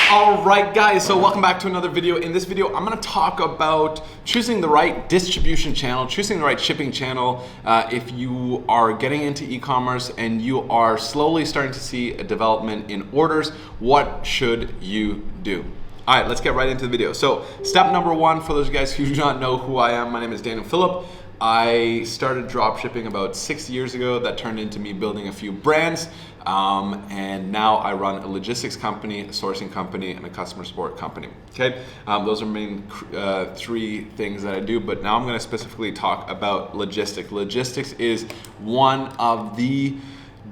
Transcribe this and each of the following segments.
Alright guys, so welcome back to another video. In this video, I'm going to talk about choosing the right distribution channel, choosing the right shipping channel. If you are getting into e-commerce and you are slowly starting to see a development in orders, what should you do? Alright, let's get right into the video. So step number one, for those of you guys who do not know who I am, my name is Daniel Phillip. I started drop shipping about 6 years ago. That turned into me building a few brands. And now I run a logistics company, a sourcing company, and a customer support company. Okay, those are main three things that I do, but now I'm going to specifically talk about logistics. Logistics is one of the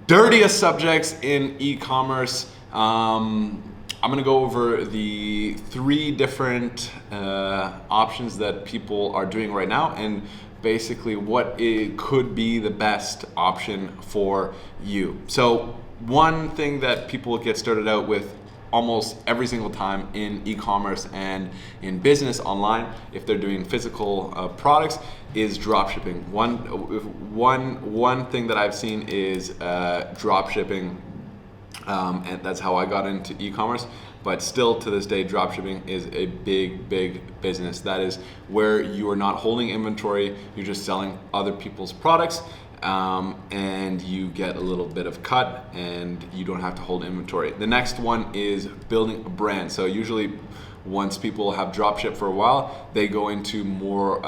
dirtiest subjects in e-commerce. I'm going to go over the three different options that people are doing right now, and basically what it could be the best option for you. So one thing that people get started out with almost every single time in e-commerce and in business online, if they're doing physical products, is drop shipping. One thing that I've seen is drop shipping, and that's how I got into e-commerce. But still to this day, dropshipping is a big business. That is where you are not holding inventory, you're just selling other people's products, and you get a little bit of cut and you don't have to hold inventory. The next one is building a brand. So usually once people have dropship for a while, they go into more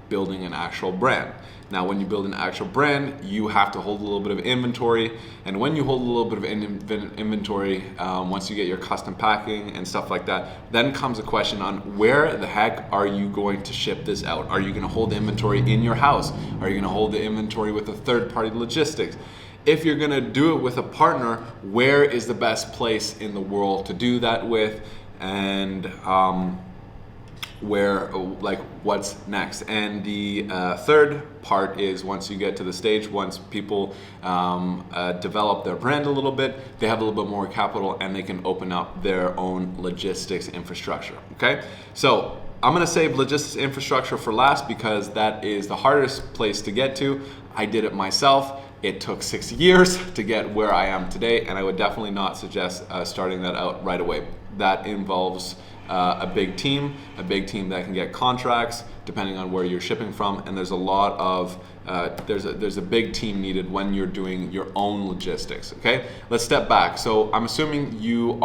building an actual brand. Now, when you build an actual brand, you have to hold a little bit of inventory. And when you hold a little bit of inventory, once you get your custom packing and stuff like that, then comes a question on where the heck are you going to ship this out? Are you going to hold the inventory in your house? Are you going to hold the inventory with a third-party logistics? If you're going to do it with a partner, where is the best place in the world to do that with? And what's next? And the third part is once you get to the stage, once people develop their brand a little bit, they have a little bit more capital and they can open up their own logistics infrastructure. Okay, so I'm going to save logistics infrastructure for last because that is the hardest place to get to. I did it myself. It took 6 years to get where I am today, and I would definitely not suggest starting that out right away. That involves a big team that can get contracts depending on where you're shipping from, and there's a lot of there's a big team needed when you're doing your own logistics. Okay, let's step back. So I'm assuming you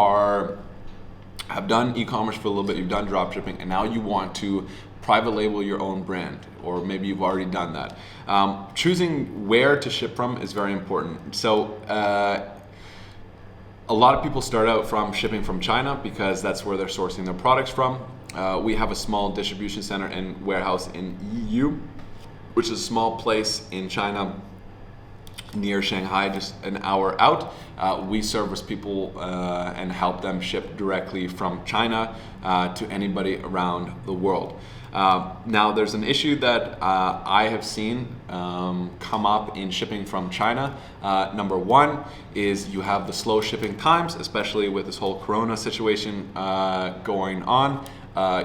have done e-commerce for a little bit, you've done drop shipping, and now you want to private label your own brand, or maybe you've already done that. Choosing where to ship from is very important. So a lot of people start out from shipping from China because that's where they're sourcing their products from. We have a small distribution center and warehouse in EU, which is a small place in China near Shanghai, just an hour out. We service people and help them ship directly from China to anybody around the world. Now there's an issue that I have seen come up in shipping from China. Number one is you have the slow shipping times, especially with this whole Corona situation going on.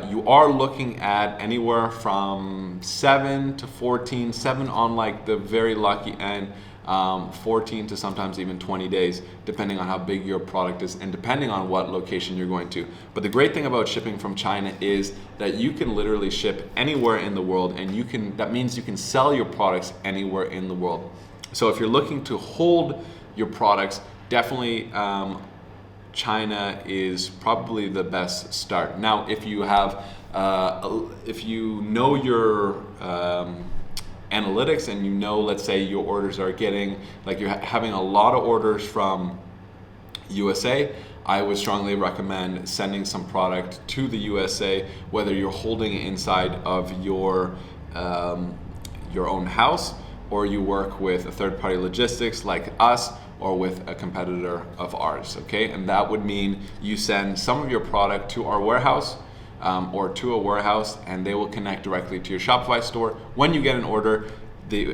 You are looking at anywhere from 7 to 14, 7 on like the very lucky end, 14 to sometimes even 20 days, depending on how big your product is and depending on what location you're going to. But the great thing about shipping from China is that you can literally ship anywhere in the world, and that means you can sell your products anywhere in the world. So if you're looking to hold your products, definitely China is probably the best start. Now, if you have, if you know your analytics and you know, let's say your orders are getting, like you're having a lot of orders from USA, I would strongly recommend sending some product to the USA, whether you're holding it inside of your own house, or you work with a third-party logistics like us, or with a competitor of ours, okay? And that would mean you send some of your product to our warehouse, or to a warehouse, and they will connect directly to your Shopify store. When you get an order,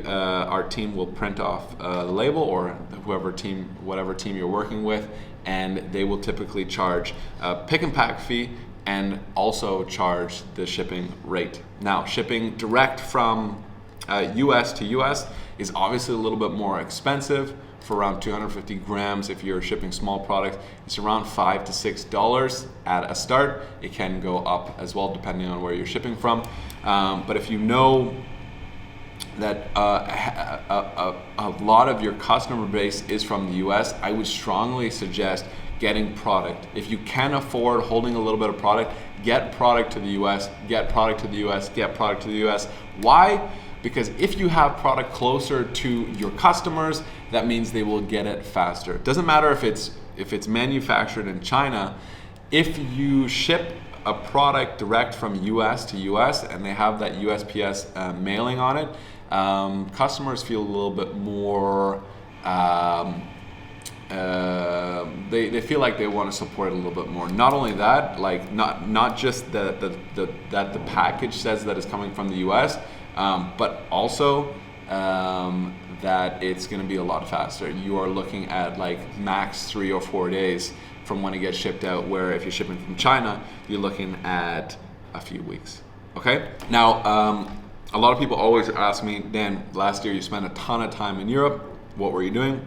our team will print off the label, or whatever team you're working with, and they will typically charge a pick and pack fee and also charge the shipping rate. Now, shipping direct from US to US is obviously a little bit more expensive for around 250 grams. If you're shipping small products, it's around $5 to $6 at a start. It can go up as well depending on where you're shipping from. But if you know that a lot of your customer base is from the US, I would strongly suggest getting product. If you can afford holding a little bit of product, get product to the US, get product to the US, get product to the US. Why? Because if you have product closer to your customers, that means they will get it faster. It doesn't matter if it's manufactured in China. If you ship a product direct from US to US and they have that USPS mailing on it, customers feel a little bit more they feel like they want to support it a little bit more. Not only that, like not just that the package says that it's coming from the US, but also that it's going to be a lot faster. You are looking at like max 3 or 4 days from when it gets shipped out, where if you're shipping from China, you're looking at a few weeks. Okay? Now, a lot of people always ask me, Dan, last year you spent a ton of time in Europe. What were you doing?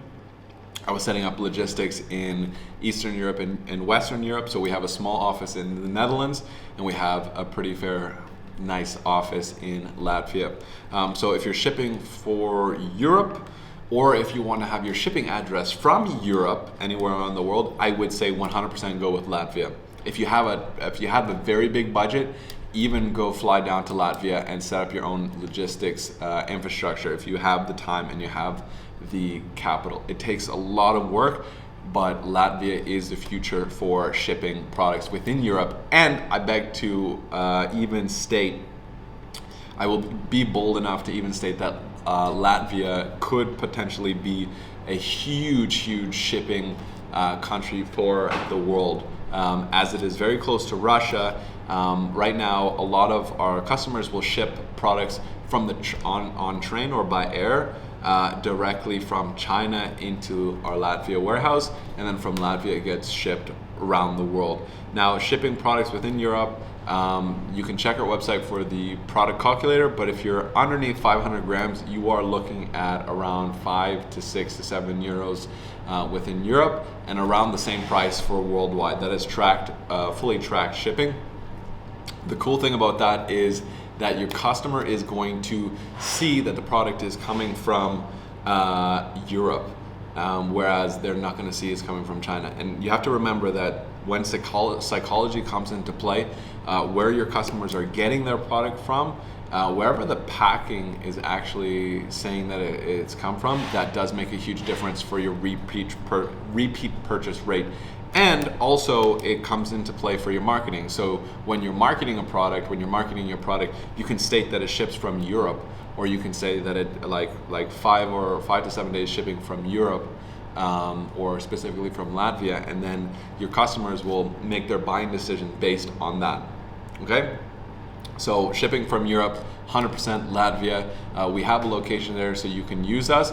I was setting up logistics in Eastern Europe and Western Europe. So we have a small office in the Netherlands, and we have a pretty nice office in Latvia. So if you're shipping for Europe, or if you want to have your shipping address from Europe anywhere around the world, I would say 100% go with Latvia. If you have a very big budget, even go fly down to Latvia and set up your own logistics infrastructure if you have the time and you have the capital. It takes a lot of work, but Latvia is the future for shipping products within Europe. And I beg to even state, I will be bold enough to even state that Latvia could potentially be a huge shipping country for the world, as it is very close to Russia. Right now, a lot of our customers will ship products from on train or by air directly from China into our Latvia warehouse, and then from Latvia it gets shipped around the world. Now, shipping products within Europe, you can check our website for the product calculator, but if you're underneath 500 grams, you are looking at around 5 to 6 to 7 euros within Europe, and around the same price for worldwide. That is fully tracked shipping. The cool thing about that is that your customer is going to see that the product is coming from Europe, whereas they're not going to see it's coming from China. And you have to remember that when psychology comes into play, where your customers are getting their product from, wherever the packing is actually saying that it's come from, that does make a huge difference for your repeat purchase rate. And also it comes into play for your marketing. So when you're marketing a product, when you're marketing your product, you can state that it ships from Europe, or you can say that it like 5 to 7 days shipping from Europe, or specifically from Latvia, and then your customers will make their buying decision based on that. Okay? So shipping from Europe, 100% Latvia. We have a location there, so you can use us,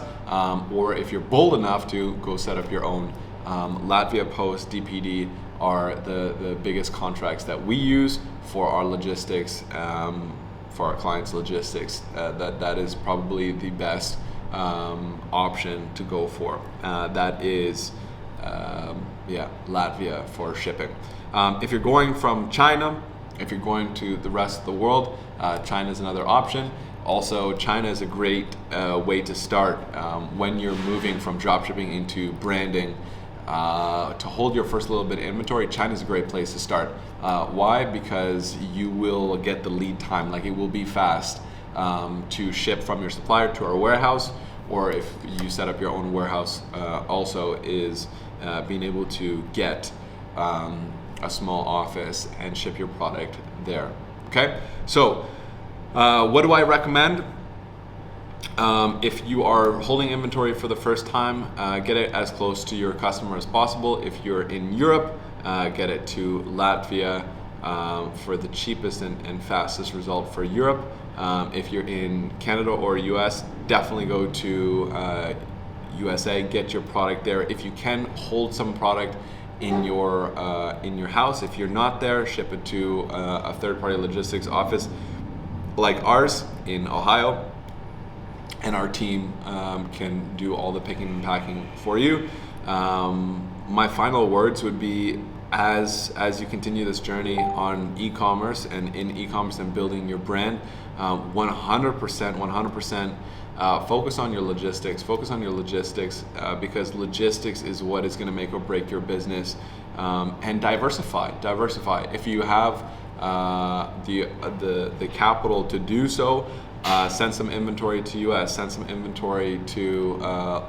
or if you're bold enough to go set up your own. Latvia Post, DPD are the biggest contracts that we use for our logistics, for our clients' logistics. That is probably the best option to go for. That is, Latvia for shipping. If you're going from China, if you're going to the rest of the world, China is another option. Also, China is a great way to start when you're moving from dropshipping into branding. To hold your first little bit of inventory, China is a great place to start. Why? Because you will get the lead time, like it will be fast to ship from your supplier to our warehouse, or if you set up your own warehouse, also is being able to get a small office and ship your product there. Okay, so what do I recommend? If you are holding inventory for the first time, get it as close to your customer as possible. If you're in Europe, get it to Latvia for the cheapest and fastest result for Europe. If you're in Canada or US, definitely go to USA, get your product there. If you can, hold some product in your house. If you're not there, ship it to a third-party logistics office like ours in Ohio. and our team can do all the picking and packing for you. My final words would be, as you continue this journey on e-commerce and in e-commerce and building your brand, 100% focus on your logistics. Focus on your logistics because logistics is what is going to make or break your business. And diversify. If you have the capital to do so, send some inventory to US, send some inventory to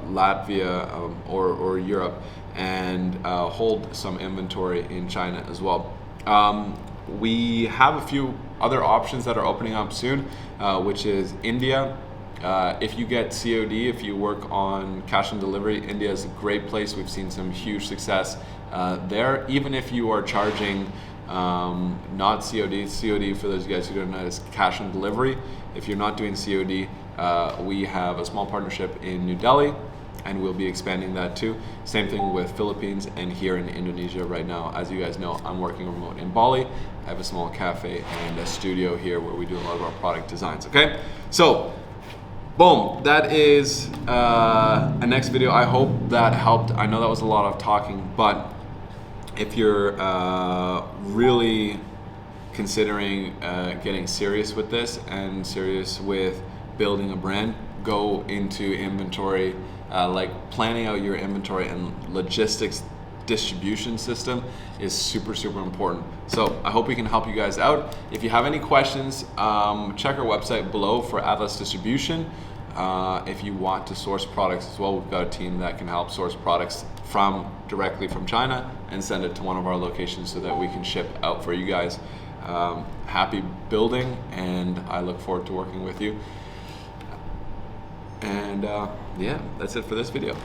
Latvia or Europe, and hold some inventory in China as well. We have a few other options that are opening up soon, which is India. If you get COD, if you work on cash on delivery, India is a great place. We've seen some huge success there. Even if you are charging not COD, COD for those guys who don't know is cash on delivery. If you're not doing COD, we have a small partnership in New Delhi, and we'll be expanding that too. Same thing with Philippines and here in Indonesia right now. As you guys know, I'm working remote in Bali. I have a small cafe and a studio here where we do a lot of our product designs, okay? So, boom, that is a next video. I hope that helped. I know that was a lot of talking, but if you're really considering getting serious with this and serious with building a brand, go into inventory, like planning out your inventory and logistics distribution system is super important. So I hope we can help you guys out. If you have any questions, check our website below for Atlas Distribution. If you want to source products as well, we've got a team that can help source products directly from China and send it to one of our locations so that we can ship out for you guys. Happy building, and I look forward to working with you. And yeah, that's it for this video.